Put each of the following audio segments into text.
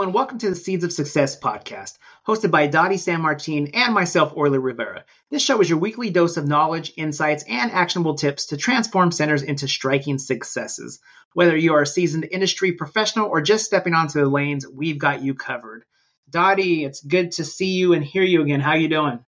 everyone. Welcome to the Seeds of Success podcast, hosted by Dottie San Martin and myself, Orly Rivera. This show is your weekly dose of knowledge, insights, and actionable tips to transform centers into striking successes. Whether you are a seasoned industry professional or just stepping onto the lanes, we've got you covered. Dottie, it's good to see you and hear you again. How you doing?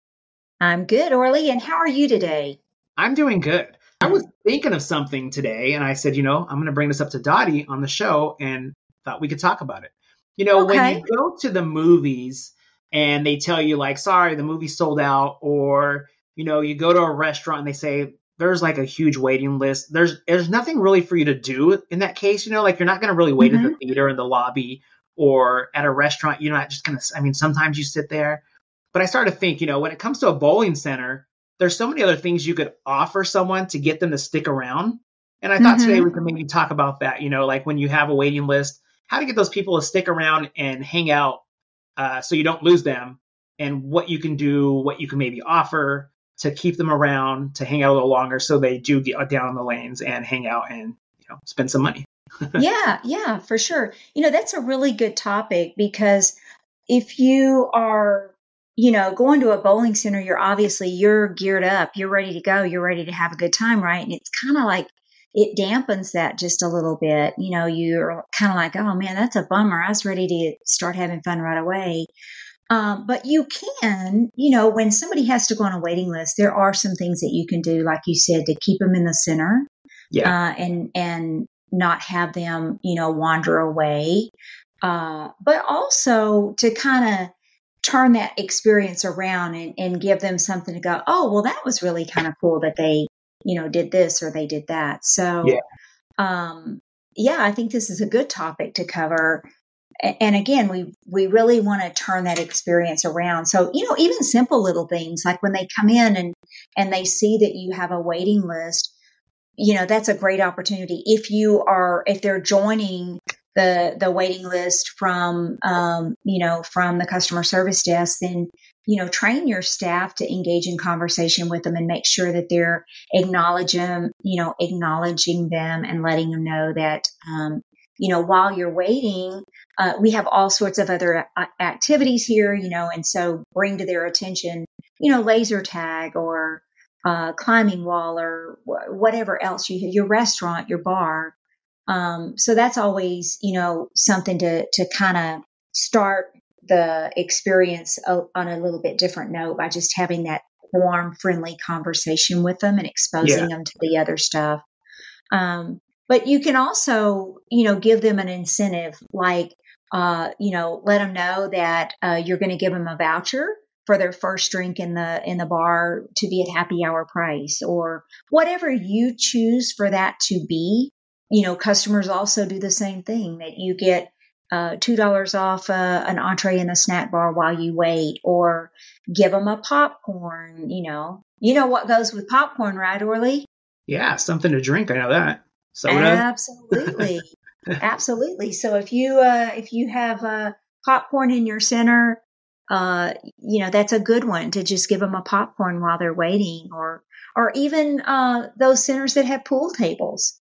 I'm good, Orly, and how are you today? I'm doing good. I was thinking of something today, and I said, I'm going to bring this up to Dottie on the show, and thought we could talk about it. When you go to the movies and they tell you like, sorry, the movie sold out, or, you go to a restaurant and they say there's like a huge waiting list. There's nothing really for you to do in that case, like you're not going to really wait at the theater in the lobby or at a restaurant. You're not just going to, sometimes you sit there, but I started to think, when it comes to a bowling center, there's so many other things you could offer someone to get them to stick around. And I thought today we could maybe talk about that, like when you have a waiting list, how to get those people to stick around and hang out so you don't lose them, and what you can do, what you can maybe offer to keep them around, to hang out a little longer so they do get down the lanes and hang out and spend some money. Yeah, for sure. That's a really good topic because if you are, going to a bowling center, you're geared up, you're ready to go, you're ready to have a good time, right? And it's kind of like, it dampens that just a little bit. You're kind of like, oh man, that's a bummer. I was ready to start having fun right away. But you can, when somebody has to go on a waiting list, there are some things that you can do, like you said, to keep them in the center, and not have them, wander away. But also to kind of turn that experience around and give them something to go, oh, well, that was really kind of cool that they did this or they did that. So, I think this is a good topic to cover. And again, we really want to turn that experience around. So, even simple little things like when they come in and they see that you have a waiting list, that's a great opportunity. If they're joining the waiting list from the customer service desk, then, train your staff to engage in conversation with them and make sure that they're acknowledging them and letting them know that, while you're waiting, we have all sorts of other activities here, and so bring to their attention, laser tag or climbing wall or whatever else your restaurant, your bar. So that's always, something to kind of start the experience on a little bit different note by just having that warm, friendly conversation with them and exposing them to the other stuff. But you can also, give them an incentive, like, let them know that you're going to give them a voucher for their first drink in the bar to be at happy hour price, or whatever you choose for that to be. Customers also do the same thing, that you get $2 off an entree in the snack bar while you wait, or give them a popcorn. You know what goes with popcorn, right, Orly? Yeah, something to drink. I know that. Soda. Absolutely. Absolutely. So if you have popcorn in your center, that's a good one to just give them a popcorn while they're waiting, or even those centers that have pool tables.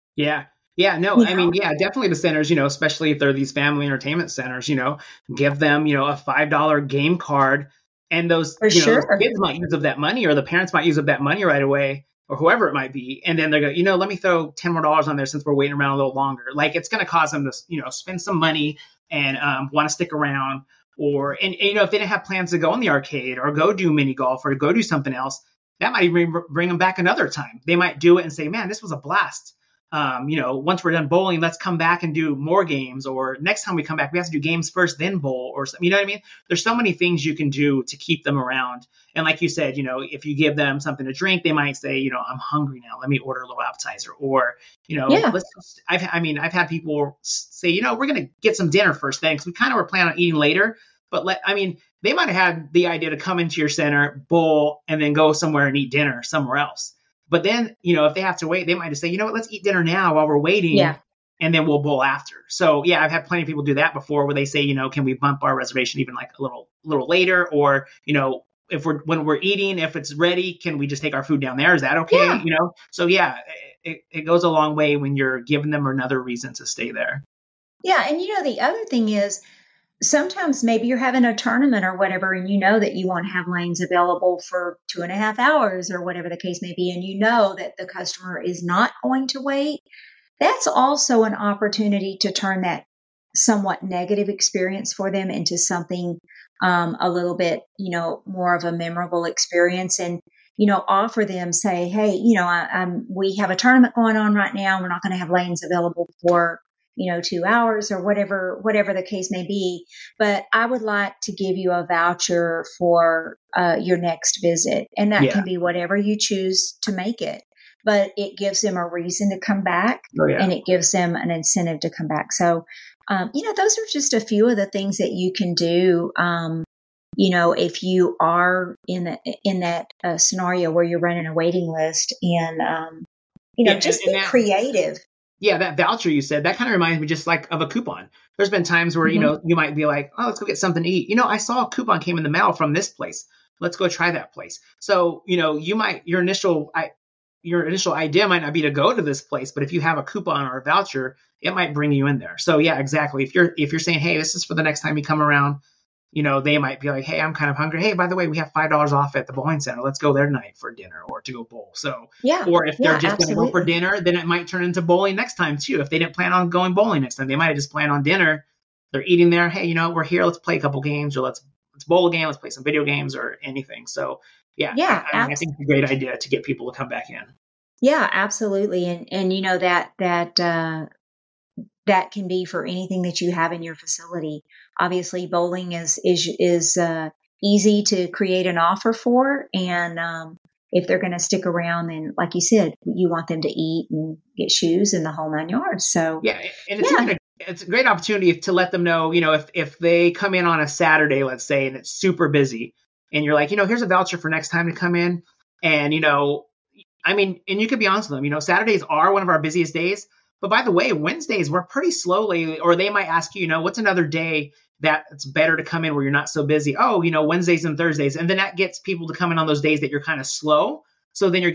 Yeah, no, definitely the centers, especially if they're these family entertainment centers, give them, a $5 game card, and those, those kids might use up that money, or the parents might use up that money right away, or whoever it might be. And then they're going to, let me throw $10 more on there since we're waiting around a little longer. Like, it's going to cause them to, spend some money and want to stick around, and if they didn't have plans to go in the arcade or go do mini golf or go do something else, that might even bring them back another time. They might do it and say, man, this was a blast. Once we're done bowling, let's come back and do more games, or next time we come back, we have to do games first, then bowl, or something. You know what I mean? There's so many things you can do to keep them around. And like you said, if you give them something to drink, they might say, I'm hungry now. Let me order a little appetizer, or, I've had people say, we're going to get some dinner first thing, because we kind of were planning on eating later, but they might have had the idea to come into your center, bowl, and then go somewhere and eat dinner somewhere else. But then, if they have to wait, they might just say, let's eat dinner now while we're waiting, and then we'll bowl after. So, I've had plenty of people do that before, where they say, can we bump our reservation even like a little later? Or, when we're eating, if it's ready, can we just take our food down there? Is that okay? Yeah. So, it goes a long way when you're giving them another reason to stay there. Yeah. And, the other thing is, sometimes maybe you're having a tournament or whatever, and you know that you want to have lanes available for 2.5 hours or whatever the case may be, and you know that the customer is not going to wait. That's also an opportunity to turn that somewhat negative experience for them into something a little bit, more of a memorable experience, and offer them, say, hey, we have a tournament going on right now. We're not going to have lanes available for 2 hours or whatever the case may be. But I would like to give you a voucher for your next visit, and that can be whatever you choose to make it. But it gives them a reason to come back, and it gives them an incentive to come back. So, those are just a few of the things that you can do. If you are in that scenario where you're running a waiting list, and just be creative. Yeah, that voucher you said, that kind of reminds me just like of a coupon. There's been times where, you might be like, oh, let's go get something to eat. I saw a coupon came in the mail from this place. Let's go try that place. So, your initial idea might not be to go to this place, but if you have a coupon or a voucher, it might bring you in there. So yeah, exactly. If you're saying, hey, this is for the next time you come around, they might be like, hey, I'm kind of hungry. Hey, by the way, we have $5 off at the bowling center. Let's go there tonight for dinner or to go bowl. So, or if they're just going to go for dinner, then it might turn into bowling next time too. If they didn't plan on going bowling next time, they might have just planned on dinner. They're eating there. Hey, we're here. Let's play a couple games, or let's bowl a game. Let's play some video games or anything. So I think it's a great idea to get people to come back in. Yeah, absolutely. And that can be for anything that you have in your facility. Obviously, bowling is easy to create an offer for, and if they're going to stick around, then like you said, you want them to eat and get shoes and the whole 9 yards. So and it's a great opportunity to let them know, if they come in on a Saturday, let's say, and it's super busy, and you're like, here's a voucher for next time to come in, and and you could be honest with them, Saturdays are one of our busiest days. But by the way, Wednesdays, we're pretty slowly, or they might ask you, what's another day that it's better to come in where you're not so busy? Oh, Wednesdays and Thursdays. And then that gets people to come in on those days that you're kind of slow. So then you're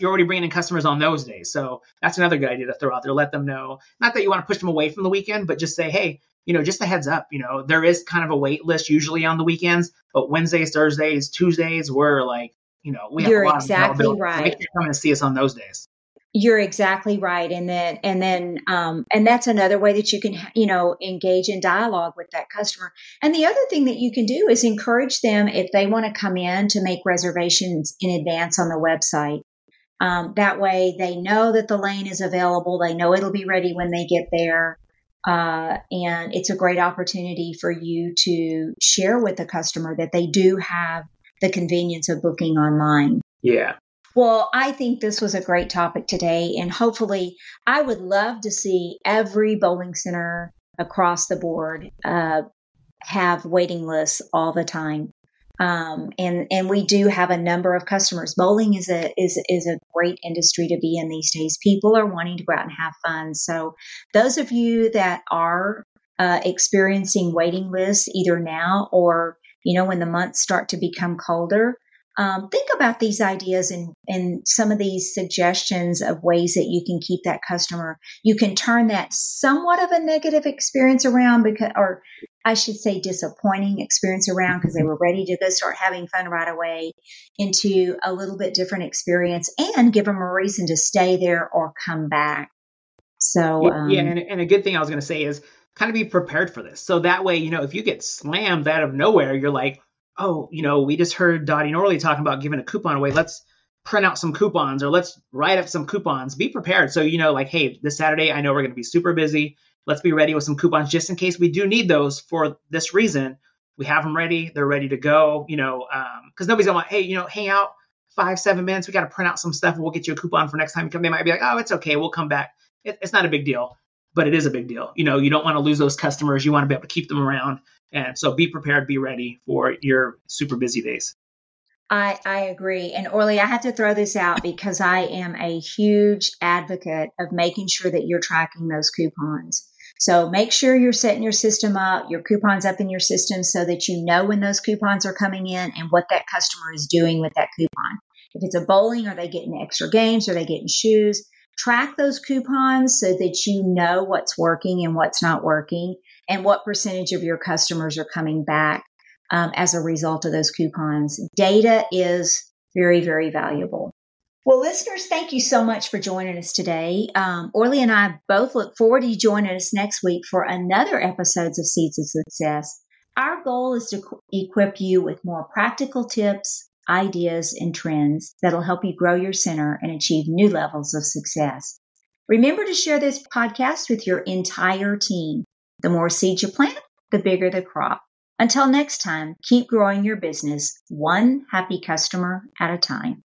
already bringing in customers on those days. So that's another good idea to throw out there. Let them know, not that you want to push them away from the weekend, but just say, hey, just a heads up, there is kind of a wait list usually on the weekends, but Wednesdays, Thursdays, Tuesdays, we're like, we have You're a lot exactly of right. Make sure you come and see us on those days. You're exactly right. And that's another way that you can, engage in dialogue with that customer. And the other thing that you can do is encourage them, if they want to come in, to make reservations in advance on the website. That way they know that the lane is available. They know it'll be ready when they get there. And it's a great opportunity for you to share with the customer that they do have the convenience of booking online. Yeah. Well, I think this was a great topic today, and hopefully I would love to see every bowling center across the board have waiting lists all the time. And we do have a number of customers. Bowling is a great industry to be in these days. People are wanting to go out and have fun. So those of you that are experiencing waiting lists, either now or when the months start to become colder, think about these ideas and some of these suggestions of ways that you can keep that customer. You can turn that somewhat of a negative experience around, or I should say disappointing experience around, because they were ready to go start having fun right away, into a little bit different experience, and give them a reason to stay there or come back. So and a good thing I was going to say is kind of be prepared for this. So that way, if you get slammed out of nowhere, you're like, oh, we just heard Dottie and Orly talking about giving a coupon away. Let's print out some coupons, or let's write up some coupons. Be prepared. So, like, hey, this Saturday, I know we're going to be super busy. Let's be ready with some coupons just in case we do need those for this reason. We have them ready. They're ready to go, because nobody's going to, hey, hang out 5-7 minutes. We got to print out some stuff and we'll get you a coupon for next time you come. They might be like, oh, it's okay. We'll come back. It's not a big deal, but it is a big deal. You don't want to lose those customers. You want to be able to keep them around. And so be prepared, be ready for your super busy days. I agree. And Orly, I have to throw this out because I am a huge advocate of making sure that you're tracking those coupons. So make sure you're setting your system up, your coupons up in your system, so that you know when those coupons are coming in and what that customer is doing with that coupon. If it's a bowling, are they getting extra games? Are they getting shoes? Track those coupons so that you know what's working and what's not working. and what percentage of your customers are coming back as a result of those coupons. Data is very, very valuable. Well, listeners, thank you so much for joining us today. Orly and I both look forward to you joining us next week for another episodes of Seeds of Success. Our goal is to equip you with more practical tips, ideas, and trends that'll help you grow your center and achieve new levels of success. Remember to share this podcast with your entire team. The more seeds you plant, the bigger the crop. Until next time, keep growing your business one happy customer at a time.